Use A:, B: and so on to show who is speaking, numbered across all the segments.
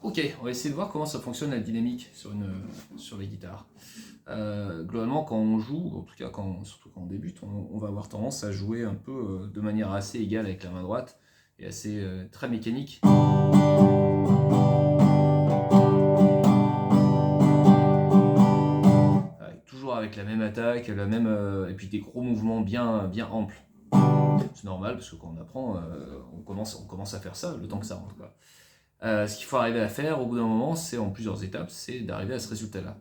A: Ok, on va essayer de voir comment ça fonctionne la dynamique sur les guitares. Globalement, quand on joue, en tout cas surtout quand on débute, on va avoir tendance à jouer un peu de manière assez égale avec la main droite et assez très mécanique. Toujours avec la même attaque, et puis des gros mouvements bien amples. C'est normal parce que quand on apprend, on commence à faire ça le temps que ça rentre, quoi. Ce qu'il faut arriver à faire au bout d'un moment, c'est en plusieurs étapes, c'est d'arriver à ce résultat-là.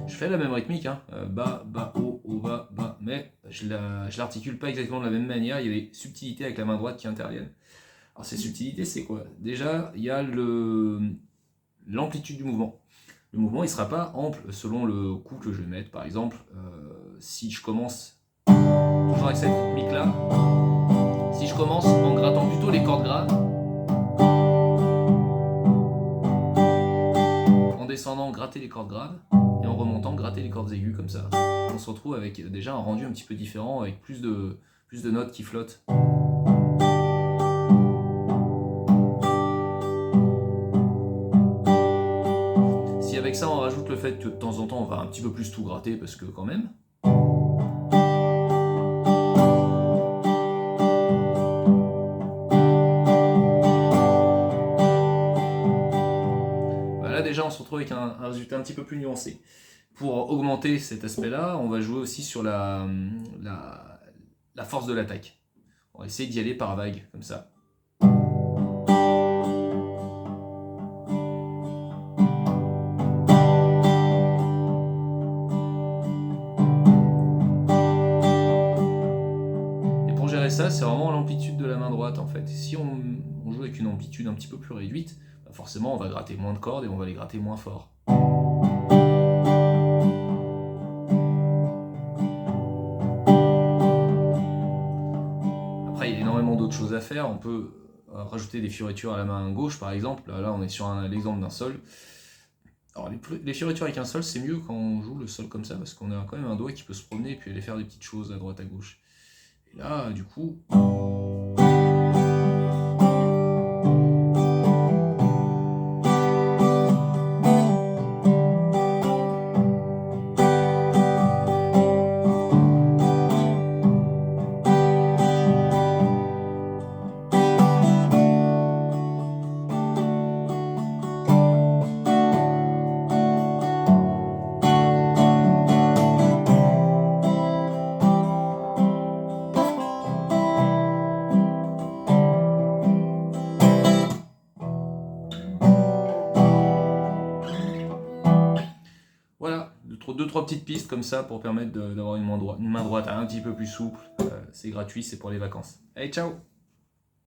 A: Je fais la même rythmique, hein. Bas, bas, haut, haut, bas, bas, mais je l'articule pas exactement de la même manière. Il y a des subtilités avec la main droite qui interviennent. Alors ces subtilités, c'est quoi? Déjà, il y a l'amplitude du mouvement. Le mouvement, il ne sera pas ample selon le coup que je vais mettre. Par exemple, si je commence toujours avec cette rythmique-là, si je commence en grattant plutôt les cordes graves, en descendant, gratter les cordes graves, et en remontant, gratter les cordes aiguës, comme ça, on se retrouve avec déjà un rendu un petit peu différent, avec plus de notes qui flottent. Si avec ça on rajoute le fait que de temps en temps on va un petit peu plus tout gratter, parce que quand même, là déjà on se retrouve avec un résultat un petit peu plus nuancé. Pour augmenter cet aspect-là, on va jouer aussi sur la force de l'attaque. On va essayer d'y aller par vague, comme ça. Et pour gérer ça, c'est vraiment l'amplitude de la main droite, en fait. Si on joue avec une amplitude un petit peu plus réduite, bah forcément on va gratter moins de cordes et on va les gratter moins fort. Après, il y a énormément d'autres choses à faire. On peut rajouter des fioritures à la main gauche, par exemple. Là, on est sur l'exemple d'un sol. Alors, les fioritures avec un sol, c'est mieux quand on joue le sol comme ça, parce qu'on a quand même un doigt qui peut se promener et puis aller faire des petites choses à droite, à gauche. Et là, du coup... Voilà, deux, trois petites pistes comme ça pour permettre d'avoir une main droite un petit peu plus souple. C'est gratuit, c'est pour les vacances. Allez, ciao!